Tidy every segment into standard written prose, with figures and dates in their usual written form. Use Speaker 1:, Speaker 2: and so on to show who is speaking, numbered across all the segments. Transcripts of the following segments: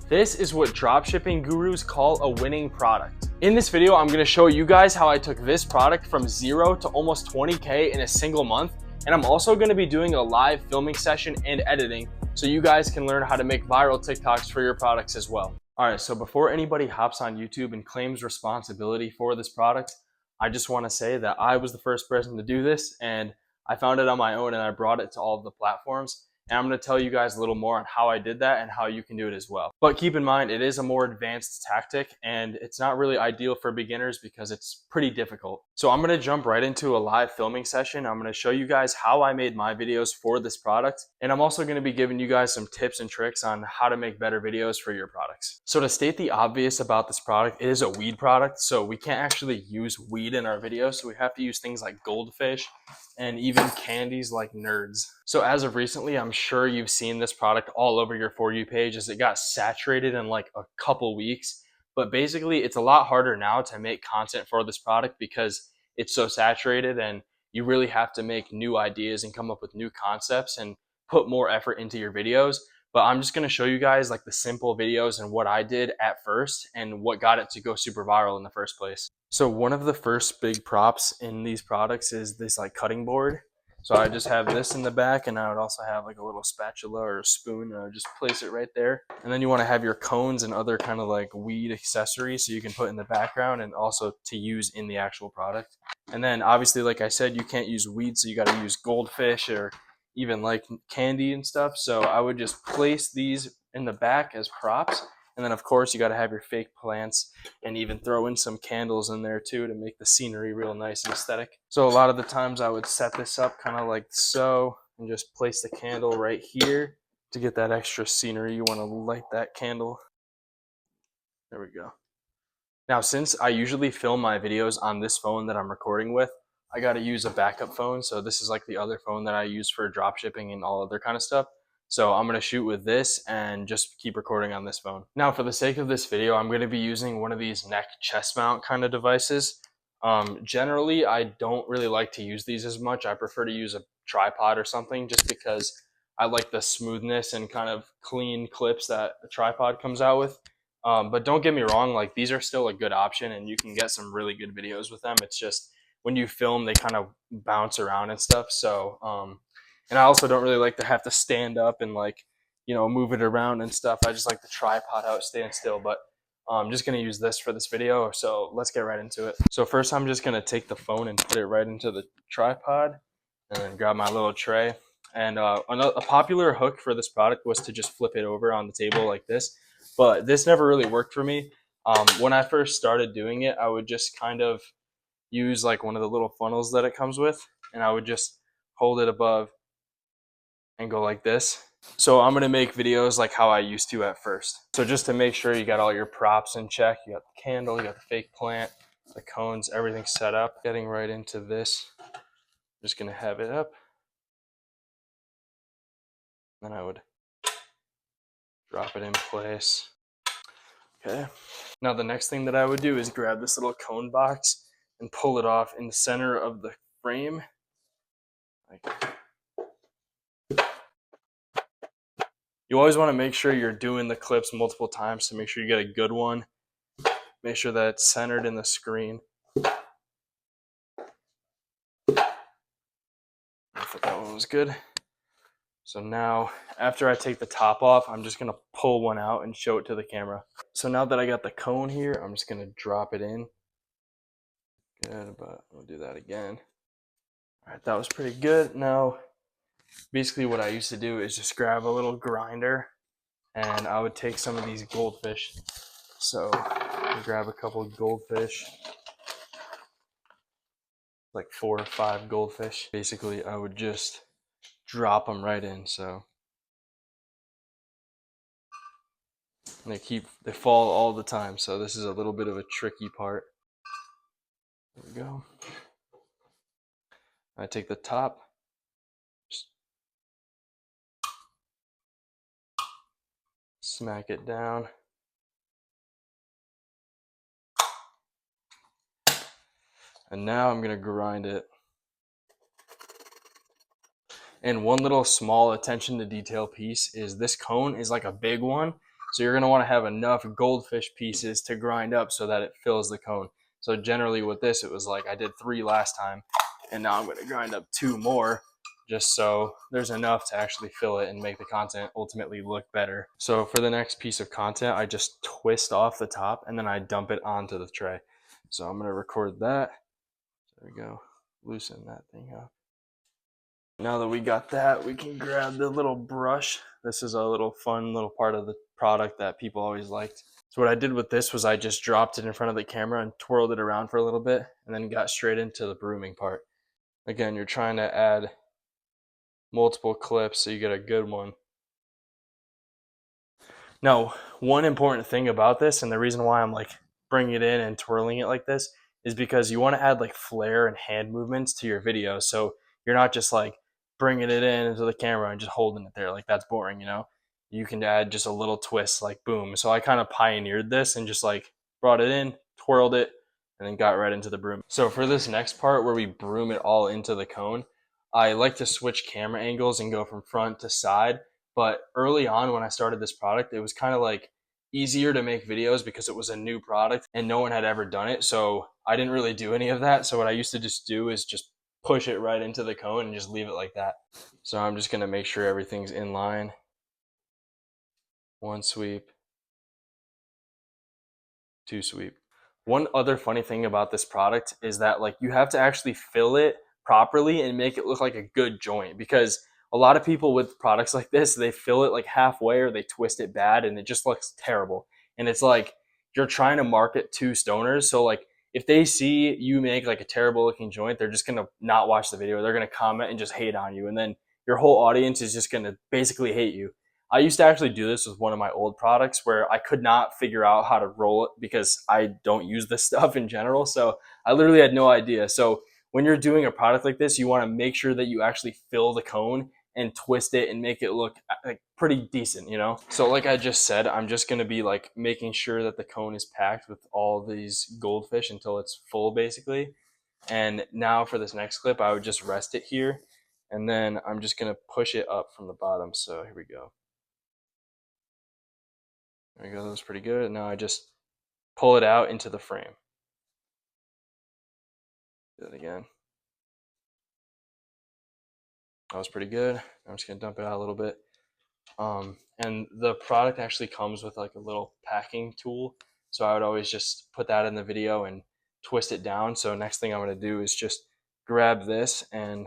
Speaker 1: This is what dropshipping gurus call a winning product. In this video, I'm going to show you guys how I took this product from 0 to almost 20K in a single month. And I'm also going to be doing a live filming session and editing so you guys can learn how to make viral TikToks for your products as well. All right, so before anybody hops on YouTube and claims responsibility for this product, I just want to say that I was the first person to do this, and I found it on my own and I brought it to all of the platforms. And I'm going to tell you guys a little more on how I did that and how you can do it as well. But keep in mind, it is a more advanced tactic and it's not really ideal for beginners because it's pretty difficult. So I'm going to jump right into a live filming session. I'm going to show you guys how I made my videos for this product. And I'm also going to be giving you guys some tips and tricks on how to make better videos for your products. So to state the obvious about this product, it is a weed product. So we can't actually use weed in our videos. So we have to use things like goldfish and even candies like Nerds. So as of recently, I'm sure you've seen this product all over your For You page as it got saturated in like a couple weeks. But basically, it's a lot harder now to make content for this product because it's so saturated and you really have to make new ideas and come up with new concepts and put more effort into your videos. But I'm just gonna show you guys like the simple videos and what I did at first and what got it to go super viral in the first place. So one of the first big props in these products is this like cutting board. So I just have this in the back, and I would also have like a little spatula or a spoon, and I would just place it right there. And then you want to have your cones and other kind of like weed accessories so you can put in the background and also to use in the actual product. And then obviously, like I said, you can't use weed, so you got to use goldfish or even like candy and stuff. So I would just place these in the back as props. And then of course you got to have your fake plants and even throw in some candles in there too to make the scenery real nice and aesthetic. So a lot of the times I would set this up kind of like so and just place the candle right here to get that extra scenery. You want to light that candle. There we go. Now, since I usually film my videos on this phone that I'm recording with, I got to use a backup phone. So this is like the other phone that I use for dropshipping and all other kind of stuff. So I'm going to shoot with this and just keep recording on this phone. Now, for the sake of this video, I'm going to be using one of these neck chest mount kind of devices. Generally, I don't really like to use these as much. I prefer to use a tripod or something just because I like the smoothness and kind of clean clips that a tripod comes out with. But don't get me wrong, like these are still a good option and you can get some really good videos with them. It's just when you film, they kind of bounce around and stuff. So, and I also don't really like to have to stand up and like, you know, move it around and stuff. I just like the tripod out, stand still. But I'm just going to use this for this video. So let's get right into it. So first I'm just going to take the phone and put it right into the tripod and then grab my little tray. And a popular hook for this product was to just flip it over on the table like this. But this never really worked for me. When I first started doing it, I would just kind of use like one of the little funnels that it comes with. And I would just hold it above and go like this. So I'm gonna make videos like how I used to at first. So just to make sure you got all your props in check, you got the candle, you got the fake plant, the cones, everything set up. Getting right into this, I'm just gonna have it up. Then I would drop it in place. Okay. Now the next thing that I would do is grab this little cone box and pull it off in the center of the frame. You always want to make sure you're doing the clips multiple times to make sure you get a good one. Make sure that it's centered in the screen. I thought that one was good. So now, after I take the top off, I'm just going to pull one out and show it to the camera. So now that I got the cone here, I'm just going to drop it in. Good, but we'll do that again. All right, that was pretty good. Now, basically what I used to do is just grab a little grinder and I would take some of these goldfish. So grab a couple of goldfish, like 4 or 5 goldfish. Basically, I would just drop them right in. So and they fall all the time. So this is a little bit of a tricky part. There we go. I take the top. Smack it down. And now I'm gonna grind it. And one little small attention to detail piece is this cone is like a big one. So you're gonna wanna have enough goldfish pieces to grind up so that it fills the cone. So generally with this, it was like I did 3 last time, and now I'm gonna grind up 2 more just so there's enough to actually fill it and make the content ultimately look better. So for the next piece of content, I just twist off the top and then I dump it onto the tray. So I'm gonna record that. There we go, loosen that thing up. Now that we got that, we can grab the little brush. This is a little fun little part of the product that people always liked. So what I did with this was I just dropped it in front of the camera and twirled it around for a little bit and then got straight into the brooming part. Again, you're trying to add multiple clips so you get a good one. Now, one important thing about this, and the reason why I'm like bringing it in and twirling it like this, is because you want to add like flair and hand movements to your video. So you're not just like bringing it in into the camera and just holding it there. Like that's boring, you know? You can add just a little twist, like boom. So I kind of pioneered this and just like brought it in, twirled it, and then got right into the broom. So for this next part where we broom it all into the cone, I like to switch camera angles and go from front to side. But early on when I started this product, it was kind of like easier to make videos because it was a new product and no one had ever done it. So I didn't really do any of that. So what I used to just do is just push it right into the cone and just leave it like that. So I'm just gonna make sure everything's in line. One sweep, 2 sweep. One other funny thing about this product is that like you have to actually fill it properly and make it look like a good joint, because a lot of people with products like this, they fill it like halfway or they twist it bad and it just looks terrible. And it's like you're trying to market to stoners. So like if they see you make like a terrible looking joint, they're just gonna not watch the video. They're gonna comment and just hate on you. And then your whole audience is just gonna basically hate you. I used to actually do this with one of my old products where I could not figure out how to roll it because I don't use this stuff in general. So I literally had no idea. So when you're doing a product like this, you want to make sure that you actually fill the cone and twist it and make it look like pretty decent, you know? So like I just said, I'm just going to be like making sure that the cone is packed with all these goldfish until it's full basically. And now for this next clip, I would just rest it here. And then I'm just going to push it up from the bottom. So here we go. There we go, that was pretty good. Now I just pull it out into the frame. Do that again. That was pretty good. I'm just gonna dump it out a little bit. And the product actually comes with like a little packing tool. So I would always just put that in the video and twist it down. So next thing I'm gonna do is just grab this and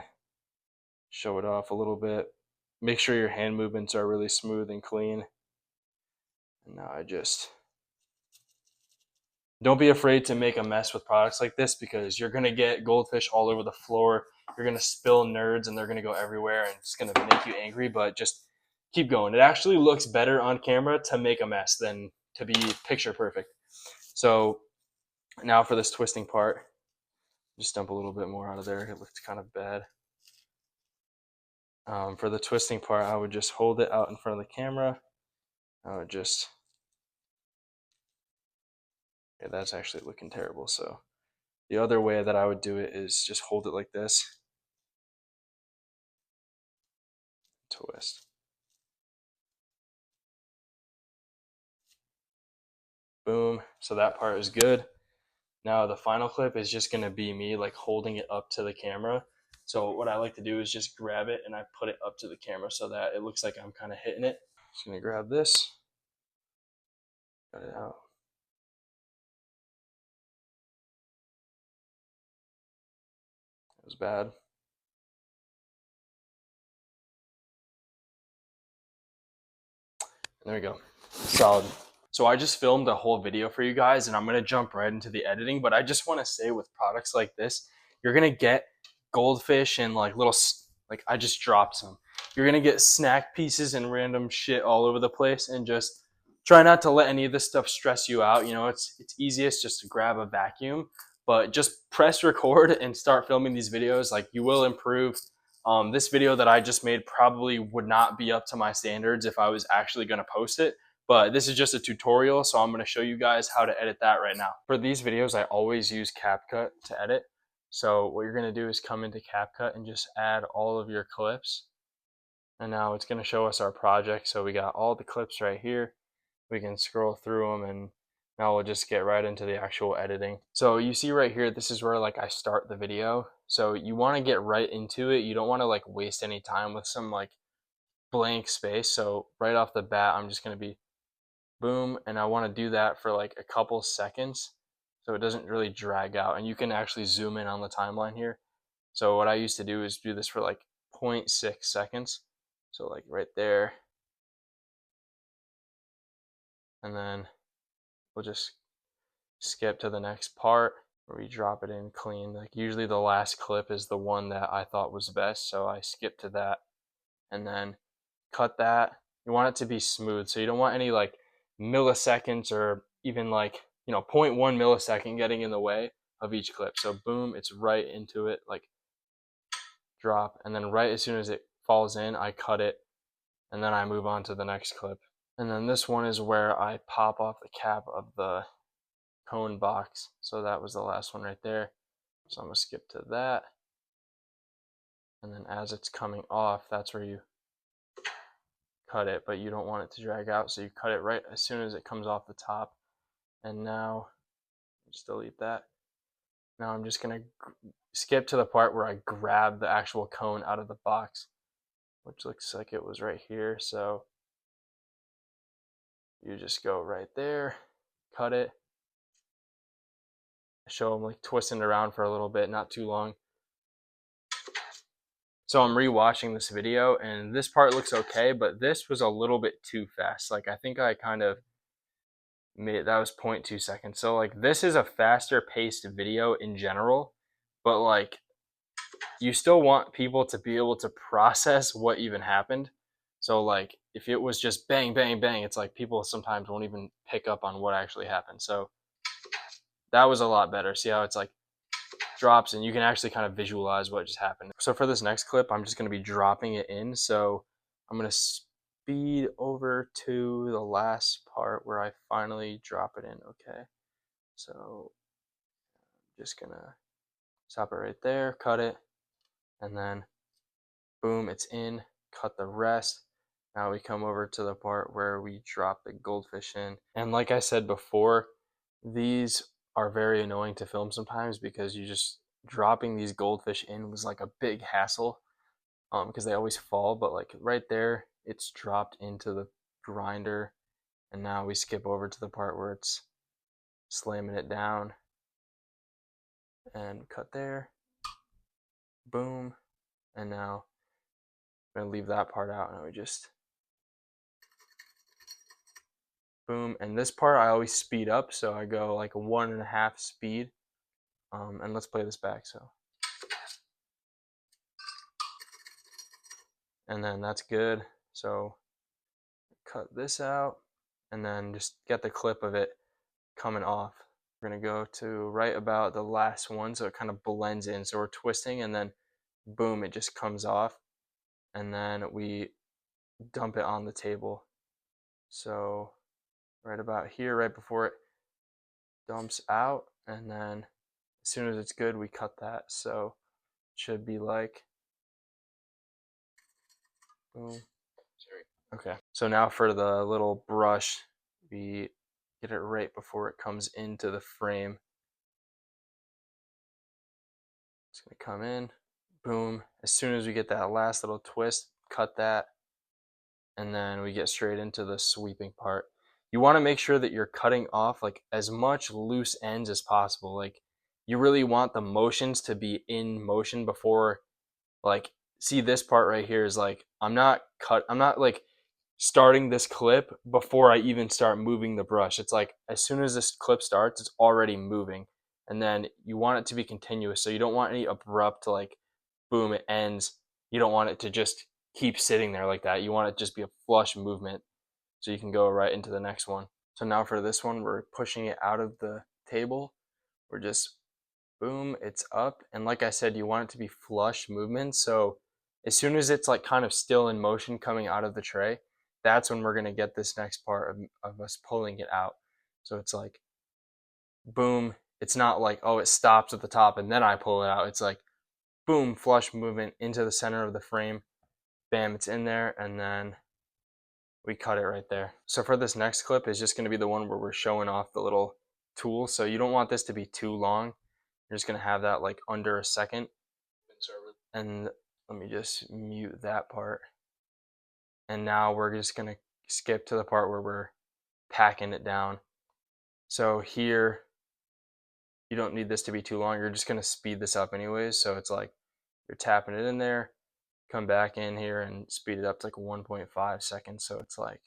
Speaker 1: show it off a little bit. Make sure your hand movements are really smooth and clean. And now I just don't be afraid to make a mess with products like this, because you're going to get goldfish all over the floor. You're going to spill nerds and they're going to go everywhere and it's going to make you angry, but just keep going. It actually looks better on camera to make a mess than to be picture perfect. So now for this twisting part, just dump a little bit more out of there. It looked kind of bad. For the twisting part, I would just hold it out in front of the camera. I would just... Yeah, that's actually looking terrible. So the other way that I would do it is just hold it like this. Twist. Boom. So that part is good. Now the final clip is just going to be me like holding it up to the camera. So what I like to do is just grab it and I put it up to the camera so that it looks like I'm kind of hitting it. Just going to grab this. Cut it out. It was bad. There we go. Solid. So I just filmed a whole video for you guys and I'm going to jump right into the editing, but I just want to say with products like this, you're going to get goldfish and like little, like I just dropped some. You're going to get snack pieces and random shit all over the place, and just try not to let any of this stuff stress you out. You know, it's easiest just to grab a vacuum, but just press record and start filming these videos. Like you will improve. This video that I just made probably would not be up to my standards if I was actually going to post it. But this is just a tutorial, so I'm going to show you guys how to edit that right now. For these videos, I always use CapCut to edit. So what you're going to do is come into CapCut and just add all of your clips. And now it's going to show us our project. So we got all the clips right here. we can scroll through them, and now we'll just get right into the actual editing. So you see right here, this is where like I start the video. So you want to get right into it. You don't want to like waste any time with some like blank space. So right off the bat, I'm just going to be boom, and I want to do that for like a couple seconds so it doesn't really drag out. And you can actually zoom in on the timeline here. So what I used to do is do this for like 0.6 seconds. So like right there. And then we'll just skip to the next part where we drop it in clean. Like usually the last clip is the one that I thought was best, so I skipped to that. And then cut that. You want it to be smooth, so you don't want any like milliseconds or even like, you know, 0.1 millisecond getting in the way of each clip. So boom, it's right into it, like drop, and then right as soon as it falls in, I cut it, and then I move on to the next clip. And then this one is where I pop off the cap of the cone box. So that was the last one right there. So I'm gonna skip to that. And then as it's coming off, that's where you cut it, but you don't want it to drag out, so you cut it right as soon as it comes off the top. And now, just delete that. Now I'm just gonna skip to the part where I grab the actual cone out of the box, which looks like it was right here. So you just go right there, cut it, show them like twisting it around for a little bit, not too long. So I'm rewatching this video, and this part looks okay, but this was a little bit too fast. Like I think I kind of made, that was 0.2 seconds. So like this is a faster paced video in general, but like you still want people to be able to process what even happened. So like if it was just bang, bang, bang, it's like people sometimes won't even pick up on what actually happened. So that was a lot better. See how it's like drops and you can actually kind of visualize what just happened. So for this next clip, I'm just going to be dropping it in. So I'm going to speed over to the last part where I finally drop it in. Okay. So I'm just going to stop it right there, cut it, and then boom, it's in, cut the rest. Now we come over to the part where we drop the goldfish in. And like I said before, these are very annoying to film sometimes because you just dropping these goldfish in was like a big hassle because they always fall. But like right there, it's dropped into the grinder, and now we skip over to the part where it's slamming it down and cut there, boom, and now I'm gonna leave that part out, and we just boom. And this part I always speed up, so I go like 1.5 speed. And let's play this back. So, and then that's good. So cut this out, and then just get the clip of it coming off. We're gonna go to right about the last one, so it kind of blends in. So we're twisting, and then boom, it just comes off, and then we dump it on the table. So right about here, right before it dumps out, and then as soon as it's good, we cut that. So it should be like boom. Okay, so now for the little brush, we get it right before it comes into the frame. It's gonna come in, boom. As soon as we get that last little twist, cut that, and then we get straight into the sweeping part. You wanna make sure that you're cutting off like as much loose ends as possible. Like you really want the motions to be in motion before, like, see this part right here is like, I'm not like starting this clip before I even start moving the brush. It's like as soon as this clip starts, it's already moving. And then you want it to be continuous. So you don't want any abrupt like boom, it ends. You don't want it to just keep sitting there like that. You want it to just be a flush movement so you can go right into the next one. So now for this one, we're pushing it out of the table. We're just boom, it's up. And like I said, you want it to be flush movement. So as soon as it's like kind of still in motion coming out of the tray, that's when we're going to get this next part of us pulling it out. So it's like boom, it's not like, oh, it stops at the top and then I pull it out. It's like boom, flush movement into the center of the frame, bam, it's in there, and then we cut it right there. So for this next clip is just gonna be the one where we're showing off the little tool. So you don't want this to be too long. You're just gonna have that like under a second. And let me just mute that part. And now we're just gonna skip to the part where we're packing it down. So here, you don't need this to be too long. You're just gonna speed this up anyways. So it's like you're tapping it in there, come back in here and speed it up to like 1.5 seconds. So it's like,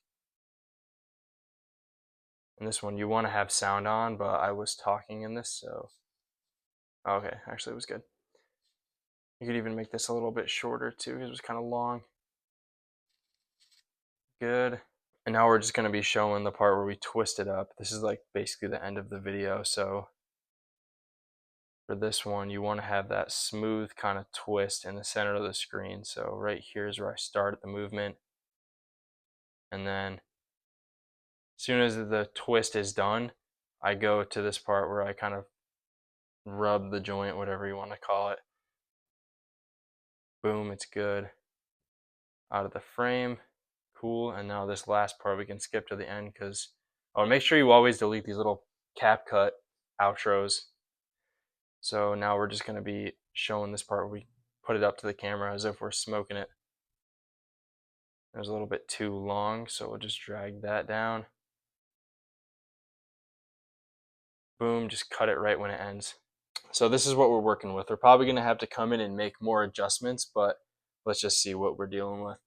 Speaker 1: in this one, you wanna have sound on, but I was talking in this, so. Okay, actually it was good. You could even make this a little bit shorter too, because it was kind of long. Good. And now we're just gonna be showing the part where we twist it up. This is like basically the end of the video, so for this one, you want to have that smooth kind of twist in the center of the screen. So right here is where I start the movement. And then as soon as the twist is done, I go to this part where I kind of rub the joint, whatever you want to call it. Boom, it's good. Out of the frame. Cool. And now this last part we can skip to the end because make sure you always delete these little CapCut outros. So now we're just going to be showing this part where we put it up to the camera as if we're smoking it. It was a little bit too long, so we'll just drag that down. Boom, just cut it right when it ends. So this is what we're working with. We're probably going to have to come in and make more adjustments, but let's just see what we're dealing with.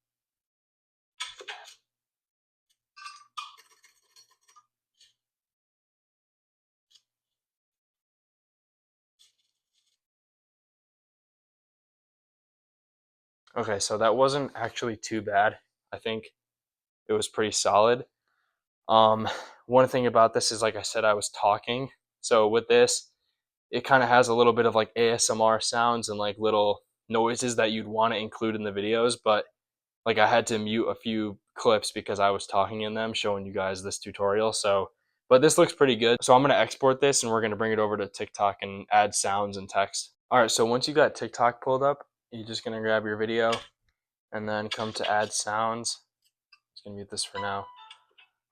Speaker 1: Okay, so that wasn't actually too bad. I think it was pretty solid. One thing about this is, like I said, I was talking. So with this, it kind of has a little bit of like ASMR sounds and like little noises that you'd want to include in the videos, but like I had to mute a few clips because I was talking in them, showing you guys this tutorial. So, but this looks pretty good. So I'm going to export this and we're going to bring it over to TikTok and add sounds and text. All right, so once you got TikTok pulled up, you're just going to grab your video and then come to add sounds. Just going to mute this for now.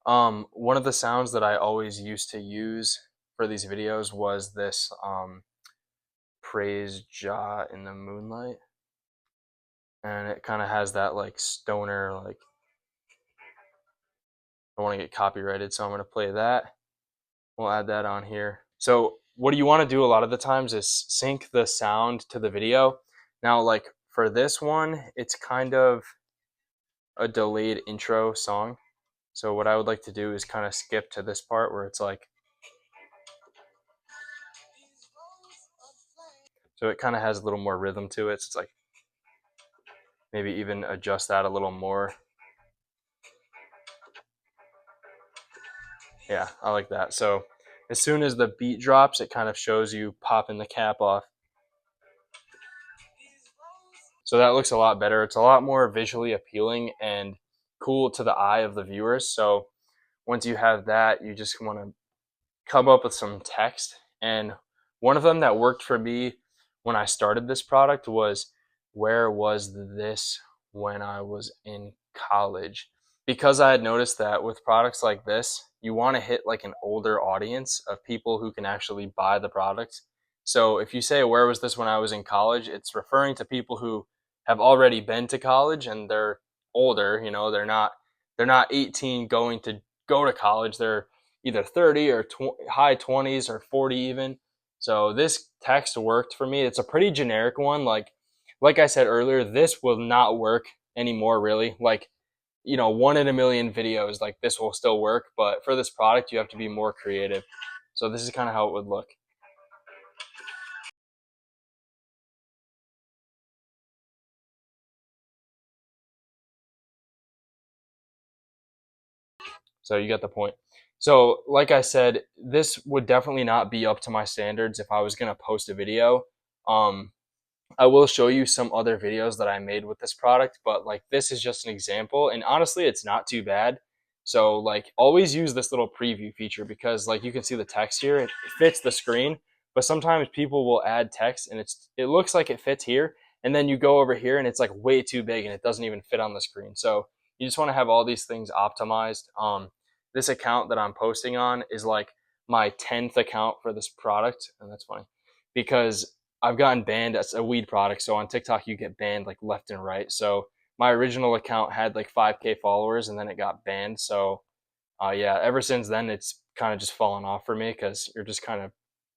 Speaker 1: One of the sounds that I always used to use for these videos was this praise Jah in the moonlight. And it kind of has that like stoner, like, I want to get copyrighted, so I'm going to play that. We'll add that on here. So what you want to do a lot of the times is sync the sound to the video. Now, like for this one, it's kind of a delayed intro song. So what I would like to do is kind of skip to this part where it's like, so it kind of has a little more rhythm to it. So it's like, maybe even adjust that a little more. Yeah, I like that. So as soon as the beat drops, it kind of shows you popping the cap off. So that looks a lot better. It's a lot more visually appealing and cool to the eye of the viewers. So once you have that, you just want to come up with some text. And one of them that worked for me when I started this product was, where was this when I was in college? Because I had noticed that with products like this, you want to hit like an older audience of people who can actually buy the product. So if you say, where was this when I was in college, it's referring to people who have already been to college and they're older. You know, they're not 18 going to go to college. They're either 30 or high 20s or 40 even. So this text worked for me. It's a pretty generic one. Like I said earlier, this will not work anymore, really. Like, you know, 1 in a million videos, like this will still work, but for this product, you have to be more creative. So this is kind of how it would look. So you get the point. So like I said, this would definitely not be up to my standards if I was going to post a video. I will show you some other videos that I made with this product, but like this is just an example, and honestly it's not too bad. So like always use this little preview feature because like you can see the text here, it fits the screen, but sometimes people will add text and it looks like it fits here, and then you go over here and it's like way too big and it doesn't even fit on the screen. So You just want to have all these things optimized. This account that I'm posting on is like my 10th account for this product, and that's funny because I've gotten banned as a weed product. So on TikTok, you get banned like left and right. So my original account had like 5K followers, and then it got banned. So yeah, ever since then, it's kind of just fallen off for me because you're just kind of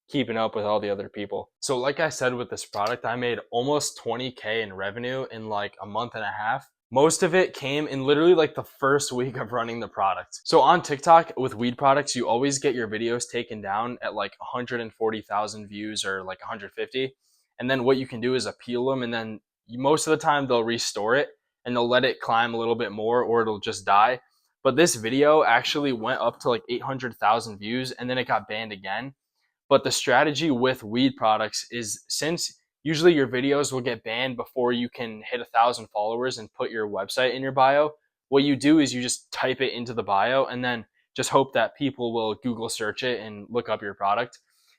Speaker 1: keeping up with all the other people. So like I said, with this product, I made almost 20K in revenue in like a month and a half. Most of it came in literally like the first week of running the product. So on TikTok with weed products, you always get your videos taken down at like 140,000 views or like 150. And then what you can do is appeal them, and then most of the time they'll restore it and they'll let it climb a little bit more, or it'll just die. But this video actually went up to like 800,000 views, and then it got banned again. But the strategy with weed products is, since usually your videos will get banned before you can hit 1,000 followers and put your website in your bio, what you do is you just type it into the bio and then just hope that people will Google search it and look up your product.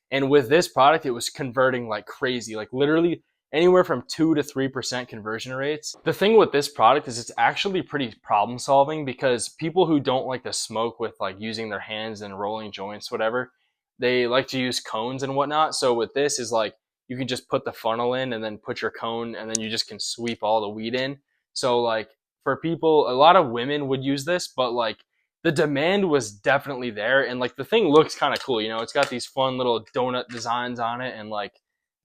Speaker 1: And with this product, it was converting like crazy, like literally anywhere from 2 to 3% conversion rates. The thing with this product is it's actually pretty problem solving, because people who don't like to smoke with like using their hands and rolling joints, whatever, they like to use cones and whatnot. So with this is like, you can just put the funnel in and then put your cone, and then you just can sweep all the weed in. So like for people, a lot of women would use this, but like the demand was definitely there. And like the thing looks kind of cool, you know, it's got these fun little donut designs on it, and like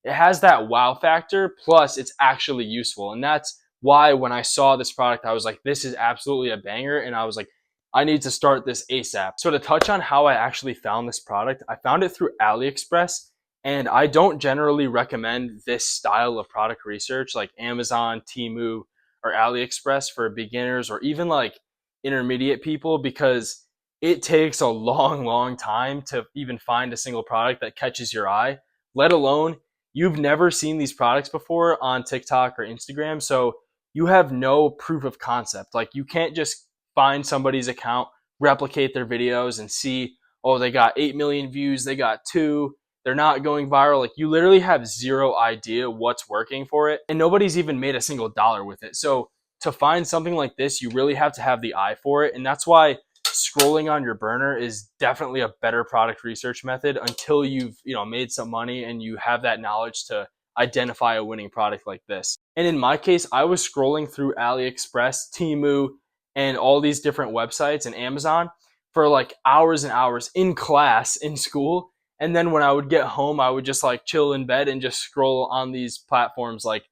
Speaker 1: it has that wow factor, plus it's actually useful. And that's why when I saw this product, I was like, this is absolutely a banger. And I was like, I need to start this ASAP. So to touch on how I actually found this product, I found it through AliExpress. And I don't generally recommend this style of product research like Amazon, Temu, or AliExpress for beginners or even like intermediate people, because it takes a long, long time to even find a single product that catches your eye, let alone you've never seen these products before on TikTok or Instagram. So you have no proof of concept. Like you can't just find somebody's account, replicate their videos and see, oh, they got 8 million views, they got 2, they're not going viral. Like you literally have zero idea what's working for it, and nobody's even made a single dollar with it. So to find something like this, you really have to have the eye for it. And that's why scrolling on your burner is definitely a better product research method until you've, you know, made some money and you have that knowledge to identify a winning product like this. And in my case, I was scrolling through AliExpress, Temu, and all these different websites and Amazon for like hours and hours in class, in school. And then when I would get home, I would just like chill in bed and just scroll on these platforms like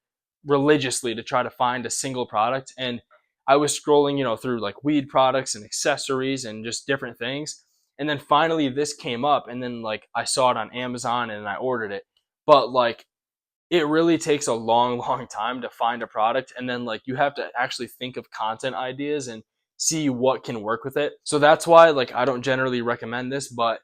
Speaker 1: religiously to try to find a single product. And I was scrolling, you know, through like weed products and accessories and just different things. And then finally this came up, and then like I saw it on Amazon and I ordered it. But like it really takes a long, long time to find a product. And then like you have to actually think of content ideas and see what can work with it. So that's why like I don't generally recommend this, but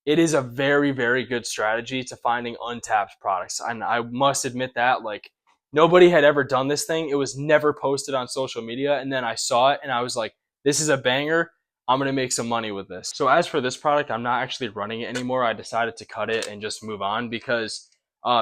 Speaker 1: it is a very, very good strategy to finding untapped products. And I must admit that like nobody had ever done this thing. It was never posted on social media. And then I saw it and I was like, this is a banger. I'm going to make some money with this. So as for this product, I'm not actually running it anymore. I decided to cut it and just move on, because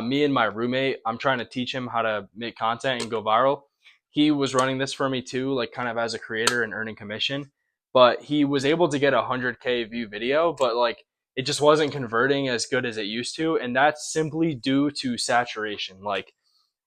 Speaker 1: me and my roommate, I'm trying to teach him how to make content and go viral. He was running this for me too, like kind of as a creator and earning commission. But he was able to get a 100K view video, but like it just wasn't converting as good as it used to. And that's simply due to saturation. Like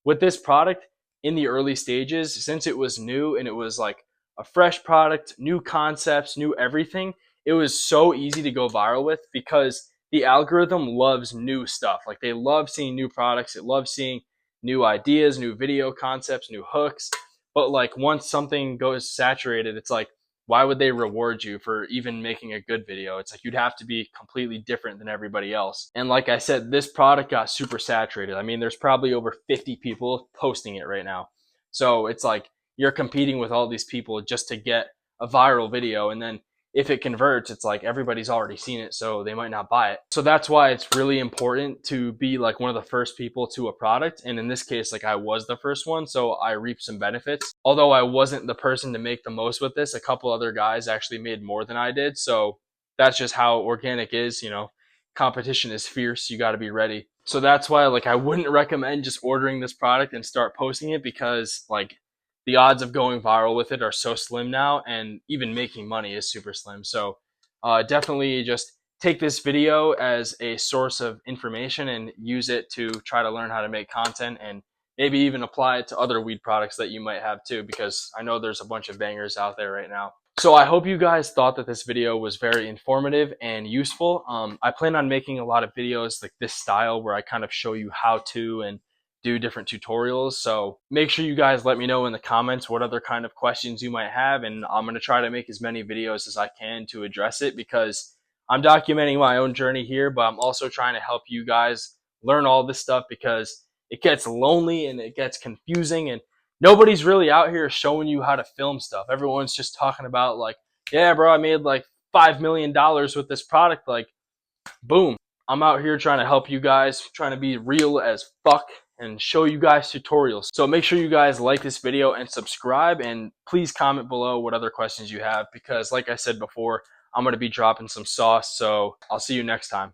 Speaker 1: with this product in the early stages, since it was new and it was like a fresh product, new concepts, new everything, it was so easy to go viral with, because the algorithm loves new stuff. Like they love seeing new products. It loves seeing new ideas, new video concepts, new hooks. But like once something goes saturated, it's like, why would they reward you for even making a good video? It's like you'd have to be completely different than everybody else. And like I said, this product got super saturated. I mean, there's probably over 50 people posting it right now. So it's like you're competing with all these people just to get a viral video. And then if it converts, it's like everybody's already seen it, so they might not buy it. So that's why it's really important to be like one of the first people to a product. And in this case, like I was the first one, so I reaped some benefits. Although I wasn't the person to make the most with this, a couple other guys actually made more than I did. So that's just how organic is, you know, competition is fierce. You got to be ready. So that's why like I wouldn't recommend just ordering this product and start posting it, because like the odds of going viral with it are so slim now, and even making money is super slim. So definitely just take this video as a source of information and use it to try to learn how to make content, and maybe even apply it to other weed products that you might have too, because I know there's a bunch of bangers out there right now. So I hope you guys thought that this video was very informative and useful. I plan on making a lot of videos like this style where I kind of show you how to and do different tutorials. So make sure you guys let me know in the comments what other kind of questions you might have, and I'm going to try to make as many videos as I can to address it, because I'm documenting my own journey here, but I'm also trying to help you guys learn all this stuff, because it gets lonely and it gets confusing, and nobody's really out here showing you how to film stuff. Everyone's just talking about like, yeah, bro, I made like $5 million with this product. Like, boom. I'm out here trying to help you guys, trying to be real as fuck and show you guys tutorials. So make sure you guys like this video and subscribe, and please comment below what other questions you have, because like I said before, I'm going to be dropping some sauce. So I'll see you next time.